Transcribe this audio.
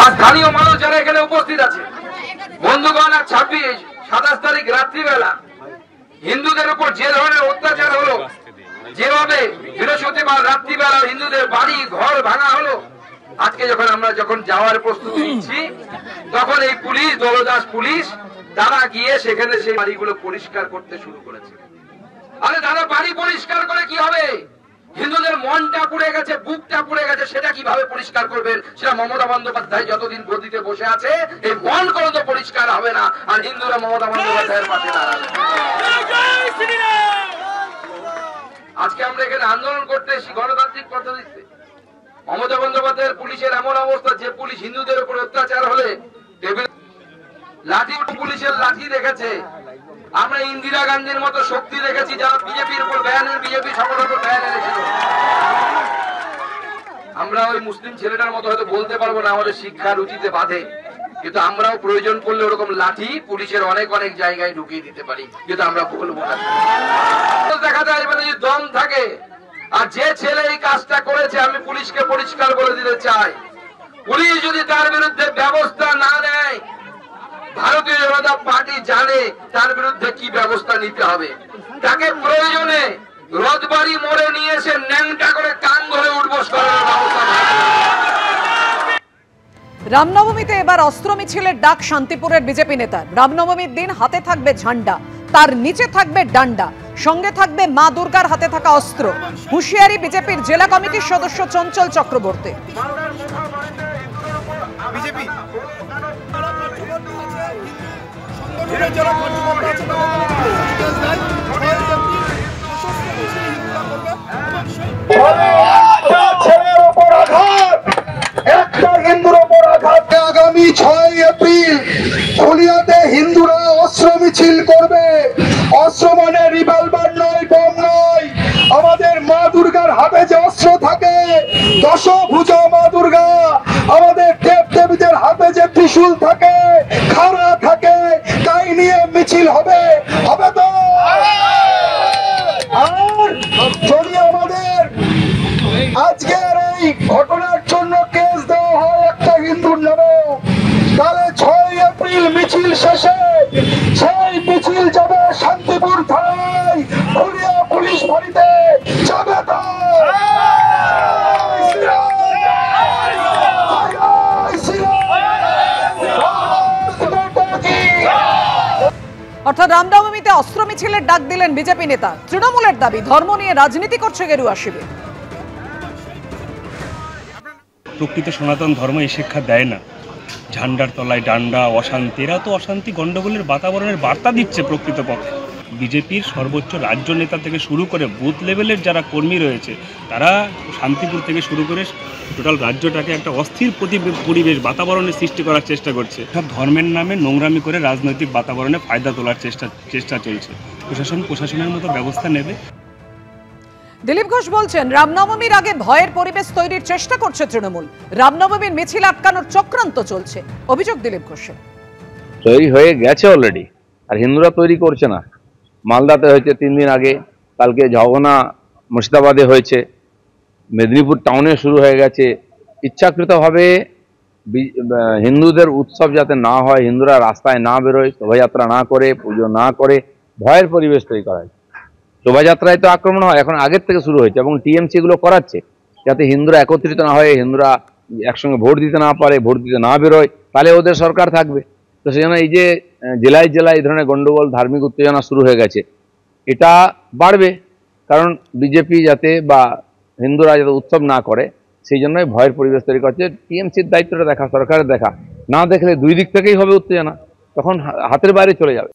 আর স্থানীয় মানুষ যারা এখানে উপস্থিত আছে, বন্ধুগণ, আর 27 তারিখ রাত্রিবেলা হিন্দুদের উপর যে ধরনের অত্যাচার হলো, যেভাবে বৃহস্পতিবার রাত্রিবেলা হিন্দুদের বাড়ি ঘর ভাঙা হলো, আজকে আমরা যখন যাওয়ার প্রস্তুতি নিচ্ছি, তখন এই পুলিশ, দলদাস পুলিশ, তারা গিয়ে সেখানে সেই বাড়িগুলো পরিষ্কার করতে শুরু করেছে। আরে দাদা, বাড়ি পরিষ্কার করে কি হবে? হিন্দুদের মনটা পুড়ে গেছে, বুকটা পুড়ে গেছে, সেটা কিভাবে পরিষ্কার করবেন? সেটা মমতা বন্দ্যোপাধ্যায় যতদিন গদিতে বসে আছে, এই মন কোনো তো পরিষ্কার হবে না, আর হিন্দুরা মমতা বন্দ্যোপাধ্যায়ের পাশে দাঁড়াবে। আজকে আমরা এখানে আন্দোলন করতে এসেছি গণতান্ত্রিক পদ্ধতিতে। মমতা বন্দ্যোপাধ্যায়ের পুলিশের এমন অবস্থা, যে পুলিশ হিন্দুদের উপর অত্যাচার হলে লাঠি, পুলিশের লাঠি দেখেছে। আমরা ইন্দিরা গান্ধীর মতো শক্তি দেখেছি, যারা বিজেপির উপর বিজেপি সংগঠনের উপর ব্যান এনেছিল। আমরা ওই মুসলিম ছেলেটার মতো হয়তো বলতে পারবো না, আমাদের শিক্ষা রুচিতে বাধে, কিন্তু আমরাও প্রয়োজন পড়লে ওরকম লাঠি পুলিশের অনেক অনেক জায়গায় ঢুকিয়ে দিতে পারি, কিন্তু আমরা বলবো না। দেখা যায় যদি দম থাকে, আর যে ছেলে এই কাজটা করেছে, আমি পুলিশকে পরিষ্কার বলে দিতে চাই, পুলিশ যদি তার বিরুদ্ধে ব্যবস্থা না নেয়, ভারতীয় জনতা পার্টি জানে তার বিরুদ্ধে কি ব্যবস্থা নিতে হবে। তাকে প্রয়োজনে রথবাড়ি মোড়ে নিয়ে এসে ন্যাংটা করে কান ধরে উঠবোস করার ব্যবস্থা। রামনবমীতে এবার অস্ত্র মিছিলের ডাক শান্তিপুরের বিজেপি নেতার। রামনবমীর দিন হাতে থাকবে ঝান্ডা, তার নিচে থাকবে ডান্ডা, সঙ্গে থাকবে মা দুর্গার হাতে থাকা অস্ত্র। হুঁশিয়ারি বিজেপির জেলা কমিটির সদস্য চঞ্চল চক্রবর্তী। আগামী 6 এপ্রিল ফুলিয়াতে হিন্দুরা অস্ত্র মিছিল করবে। অস্ত্র মানে রিভলভার নয়, বোম নয়। আমাদের মা দুর্গার হাতে যে অস্ত্র থাকে, দশভুজা মা দুর্গা, আমাদের দেব দেবীদের হাতে যে ত্রিশূল থাকে, খাড়া থাকে, তাই নিয়ে মিছিল হবে। হবে তো? আর যদি আমাদের আজকের এই ঘটনার জন্য কেস দেওয়া হয় একটা হিন্দুর নামে, তাহলে 6 এপ্রিল মিছিল শেষে সেই মিছিল যাবে শান্তিপুর থানায়, ফুলিয়া পুলিশ ফাঁড়িতে যাবে। তো অর্থাৎ রামনবমীতে অস্ত্র মিছিলের ডাক দিলেন বিজেপি নেতা। তৃণমূলের দাবি, ধর্ম নিয়ে রাজনীতি করছে গেরুয়া শিবির। প্রকৃত সনাতন ধর্ম এই শিক্ষা দেয় না। ঝান্ডার তলায় ডান্ডা, অশান্তি, এরা তো অশান্তি গণ্ডগোলের বাতাবরণের বার্তা দিচ্ছে প্রকৃতপক্ষে। বিজেপির সর্বোচ্চ রাজ্য নেতা থেকে শুরু করে বুথ লেভেলের যারা কর্মী রয়েছে, তারা শান্তিপুর থেকে শুরু করে টোটাল রাজ্যটাকে একটা অস্থির পরিবেশ বাতাবরণের সৃষ্টি করার চেষ্টা করছে। সব ধর্মের নামে নোংরামি করে রাজনৈতিক বাতাবরণে ফায়দা তোলার চেষ্টা চলছে। প্রশাসনের মতো ব্যবস্থা নেবে। দিলীপ ঘোষ বলছেন, রামনবমীর আগে ভয়ের পরিবেশ তৈরির চেষ্টা করছে তৃণমূল। রামনবমীর মিছিল আটকানোর চক্রান্ত চলছে, অভিযোগ দিলীপ ঘোষের। তৈরি হয়ে গেছে অলরেডি, আর হিন্দুরা তৈরি করছে না। মালদাতে হয়েছে 3 দিন আগে, কালকে ঝগনা মুর্শিদাবাদে হয়েছে, মেদিনীপুর টাউনে শুরু হয়ে গেছে। ইচ্ছাকৃতভাবে হিন্দুদের উৎসব যাতে না হয়, হিন্দুরা রাস্তায় না বেরোয়, শোভাযাত্রা না করে, পুজো না করে, ভয়ের পরিবেশ তৈরি করা হয়। শোভাযাত্রায় তো আক্রমণ হয়, এখন আগের থেকে শুরু হয়েছে, এবং টিএমসি এগুলো করাচ্ছে যাতে হিন্দুরা একত্রিত না হয়, হিন্দুরা একসঙ্গে ভোট দিতে না পারে, ভোট দিতে না বেরোয়, তাহলে ওদের সরকার থাকবে। তো সেজন্য এই যে জেলায় জেলায় এই ধরনের গন্ডগোল, ধার্মিক উত্তেজনা শুরু হয়ে গেছে, এটা বাড়বে। কারণ বিজেপি যাতে বা হিন্দুরা যাতে উৎসব না করে, সেই জন্যই ভয়ের পরিবেশ তৈরি করছে। টিএমসির দায়িত্বটা দেখা, সরকারের দেখা, না দেখলে দুই দিক থেকেই হবে উত্তেজনা, তখন হাতের বাইরে চলে যাবে।